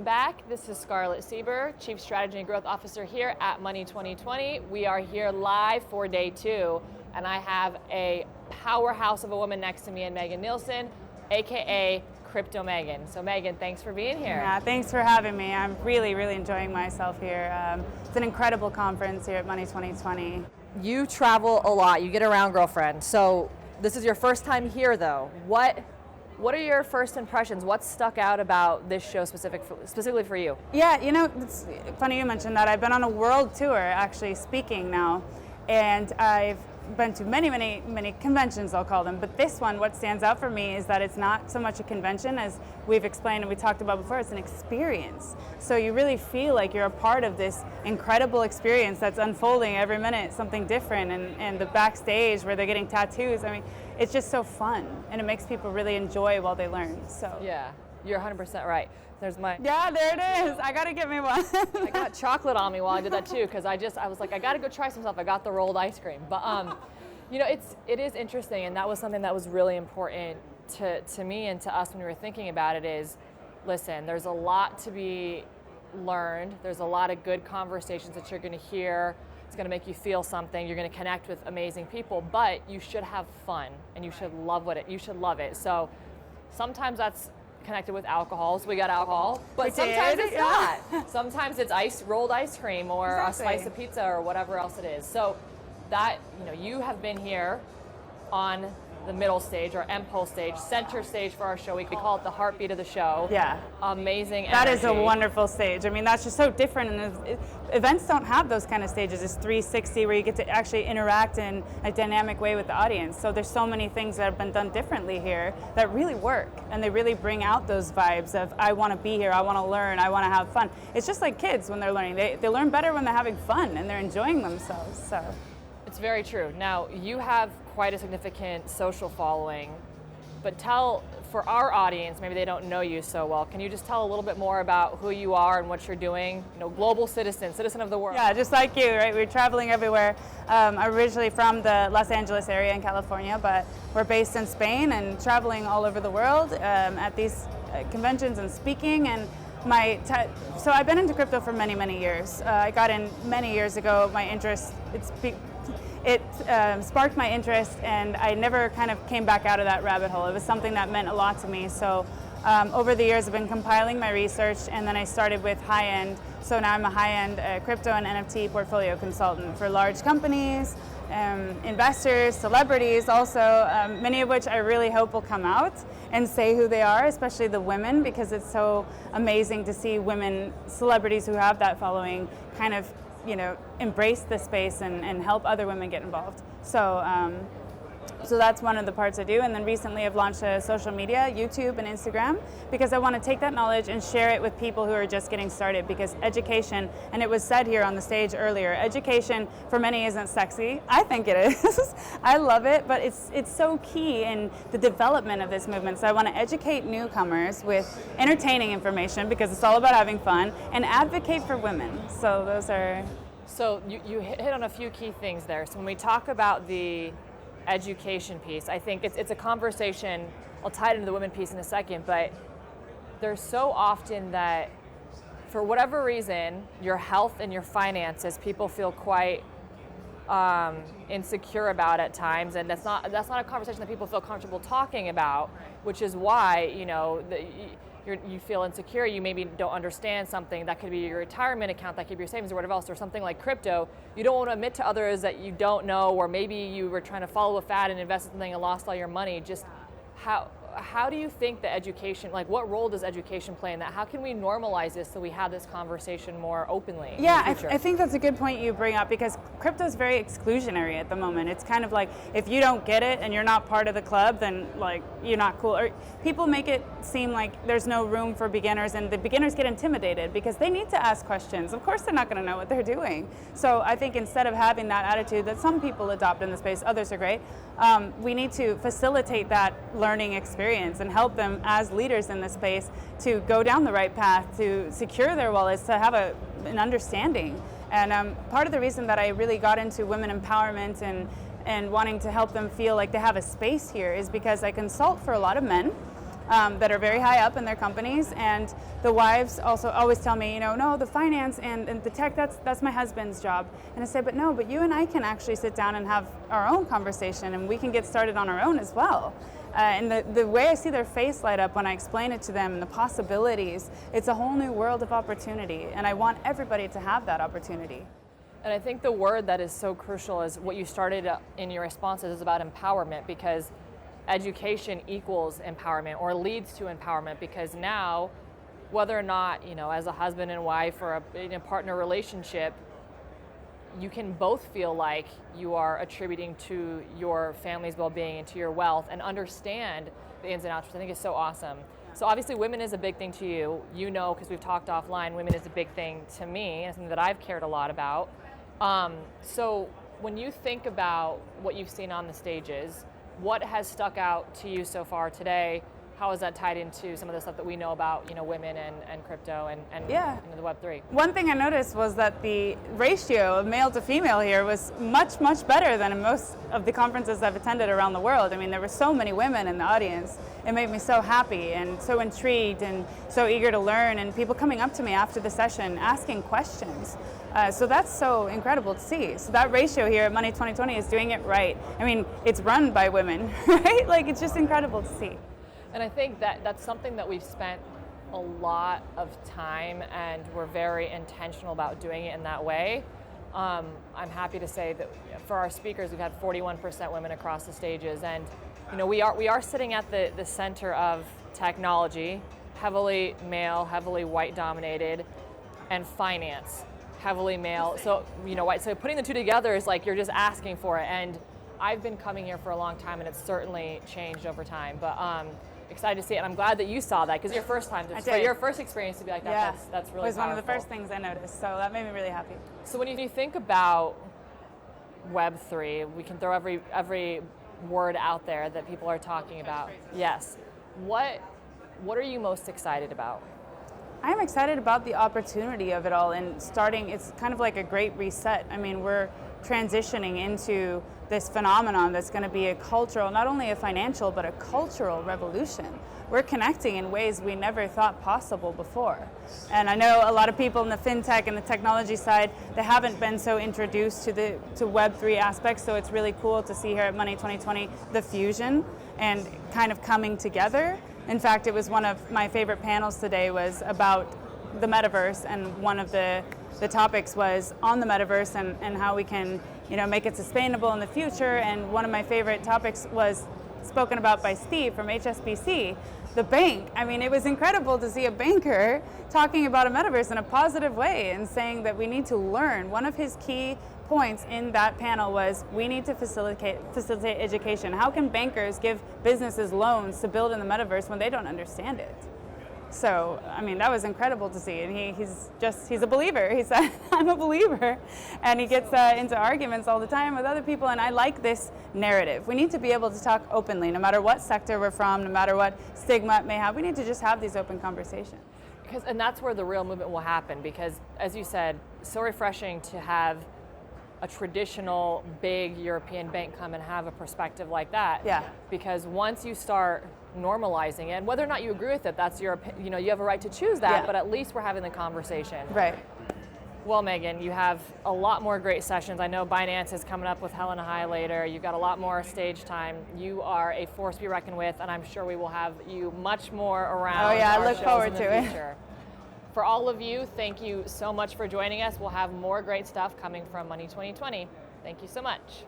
Welcome back. This is Scarlett Sieber, Chief Strategy and Growth Officer here at Money 2020. We are here live for day 2, and I have a powerhouse of a woman next to me in Megan Nilsson, aka Crypto Megan. So Megan, thanks for being here. Yeah, thanks for having me. I'm really enjoying myself here. It's an incredible conference here at Money 2020. You travel a lot. You get around, girlfriend. So this is your first time here, though. What are your first impressions? What stuck out about this show specifically for you? Yeah, you know, it's funny you mentioned that. I've been on a world tour, actually speaking now, and I've been to many conventions, I'll call them. But this one, what stands out for me is that it's not so much a convention as we've explained and we talked about before. It's an experience. So you really feel like you're a part of this incredible experience that's unfolding every minute, something different. And the backstage where they're getting tattoos, I mean, it's just so fun, and it makes people really enjoy while they learn. So yeah, you're 100% right. There's my there it is. I gotta get me one. I got chocolate on me while I did that too, because I was like, I gotta go try some stuff. I got the rolled ice cream, but you know, it is interesting, and that was something that was really important to me and to us when we were thinking about it. Is listen, there's a lot to be learned. There's a lot of good conversations that you're going to hear. It's going to make you feel something. You're going to connect with amazing people, but you should have fun and you should love You should love it. So sometimes that's connected with alcohol, so we got alcohol, but sometimes it's not. Sometimes it's rolled ice cream or a slice of pizza or whatever else it is. So that, you know, you have been here on the middle stage or M-pole stage, center stage for our show. We call it the heartbeat of the show. Yeah. Amazing energy. That is a wonderful stage. I mean, that's just so different. And events don't have those kind of stages. It's 360 where you get to actually interact in a dynamic way with the audience. So there's so many things that have been done differently here that really work. And they really bring out those vibes of, I want to be here, I want to learn, I want to have fun. It's just like kids when they're learning. They learn better when they're having fun and they're enjoying themselves. So. It's very true. Now, you have quite a significant social following, but for our audience, maybe they don't know you so well, can you just tell a little bit more about who you are and what you're doing? You know, global citizen of the world. Yeah, just like you, right? We're traveling everywhere. I'm originally from the Los Angeles area in California, but we're based in Spain and traveling all over the world at these conventions and speaking. And so I've been into crypto for many years. I got in many years ago. My interest, it sparked my interest, and I never kind of came back out of that rabbit hole. It was something that meant a lot to me. So over the years, I've been compiling my research, and then I started with high-end. So now I'm a high-end crypto and NFT portfolio consultant for large companies, investors, celebrities also, many of which I really hope will come out and say who they are, especially the women, because it's so amazing to see women celebrities who have that following kind of, you know, embrace the space and help other women get involved. So that's one of the parts I do. And then recently I've launched a social media, YouTube and Instagram, because I want to take that knowledge and share it with people who are just getting started, because education, and it was said here on the stage earlier, education for many isn't sexy. I think it is. I love it, but it's so key in the development of this movement. So I want to educate newcomers with entertaining information, because it's all about having fun, and advocate for women. So those are... So you hit on a few key things there. So when we talk about the education piece, I think it's a conversation. I'll tie it into the women piece in a second, but there's so often that for whatever reason, your health and your finances, people feel quite insecure about at times, and that's not a conversation that people feel comfortable talking about, which is why, you know, you feel insecure, you maybe don't understand something. That could be your retirement account, that could be your savings or whatever else, or something like crypto. You don't want to admit to others that you don't know, or maybe you were trying to follow a fad and invest in something and lost all your money. Just how do you think the education, like what role does education play in that? How can we normalize this so we have this conversation more openly? Yeah, I think that's a good point you bring up, because crypto is very exclusionary at the moment. It's kind of like, if you don't get it and you're not part of the club, then like you're not cool. Or people make it seem like there's no room for beginners, and the beginners get intimidated because they need to ask questions. Of course they're not going to know what they're doing. So I think instead of having that attitude that some people adopt in the space, others are great, we need to facilitate that learning experience and help them as leaders in this space to go down the right path, to secure their wallets, to have an understanding. And part of the reason that I really got into women empowerment and wanting to help them feel like they have a space here is because I consult for a lot of men that are very high up in their companies, and the wives also always tell me, no, the finance and the tech, that's my husband's job. And I say, but you and I can actually sit down and have our own conversation, and we can get started on our own as well. And the way I see their face light up when I explain it to them and the possibilities, it's a whole new world of opportunity, and I want everybody to have that opportunity. And I think the word that is so crucial is what you started in your responses is about empowerment, because education equals empowerment or leads to empowerment, because now, whether or not, as a husband and wife or a partner relationship, you can both feel like you are attributing to your family's well-being and to your wealth and understand the ins and outs, which I think is so awesome. So obviously women is a big thing to you, because we've talked offline, women is a big thing to me, and something that I've cared a lot about. So when you think about what you've seen on the stages, what has stuck out to you so far today? How is that tied into some of the stuff that we know about, women and crypto and the Web3? One thing I noticed was that the ratio of male to female here was much, much better than in most of the conferences I've attended around the world. I mean, there were so many women in the audience. It made me so happy and so intrigued and so eager to learn, and people coming up to me after the session asking questions. So that's so incredible to see. So that ratio here at Money 2020 is doing it right. I mean, it's run by women, right? Like, it's just incredible to see. And I think that's something that we've spent a lot of time, and we're very intentional about doing it in that way. I'm happy to say that for our speakers, we've had 41% women across the stages, and we are sitting at the center of technology, heavily male, heavily white dominated, and finance, heavily male. So white. So putting the two together is like you're just asking for it. And I've been coming here for a long time, and it's certainly changed over time. But excited to see it, and I'm glad that you saw that, because your first time, for your first experience to be like that, that's really powerful. It was one of the first things I noticed, so that made me really happy. So when you think about Web3, we can throw every word out there that people are talking about. Yes. What are you most excited about? I'm excited about the opportunity of it all, and starting, it's kind of like a great reset. I mean, we're transitioning into this phenomenon that's going to be a cultural, not only a financial, but a cultural revolution. We're connecting in ways we never thought possible before. And I know a lot of people in the fintech and the technology side, they haven't been so introduced to Web3 aspects, so it's really cool to see here at Money 2020 the fusion and kind of coming together. In fact, it was one of my favorite panels today was about the metaverse, and one of the topics was on the metaverse and how we can make it sustainable in the future. And one of my favorite topics was spoken about by Steve from HSBC, the bank. I mean, it was incredible to see a banker talking about a metaverse in a positive way and saying that we need to learn. One of his key points in that panel was we need to facilitate education. How can bankers give businesses loans to build in the metaverse when they don't understand it? So, I mean, that was incredible to see, and he's a believer. He said, I'm a believer, and he gets into arguments all the time with other people, and I like this narrative. We need to be able to talk openly, no matter what sector we're from, no matter what stigma it may have. We need to just have these open conversations. And that's where the real movement will happen, because, as you said, so refreshing to have a traditional big European bank come and have a perspective like that. Yeah. Because once you start normalizing it, and whether or not you agree with it, that's your, you have a right to choose that, but at least we're having the conversation. Right. Well, Megan, you have a lot more great sessions. I know Binance is coming up with Helena High later. You've got a lot more stage time. You are a force to be reckoned with, and I'm sure we will have you much more around. Oh yeah, I look forward to it. For all of you, thank you so much for joining us. We'll have more great stuff coming from Money 2020. Thank you so much.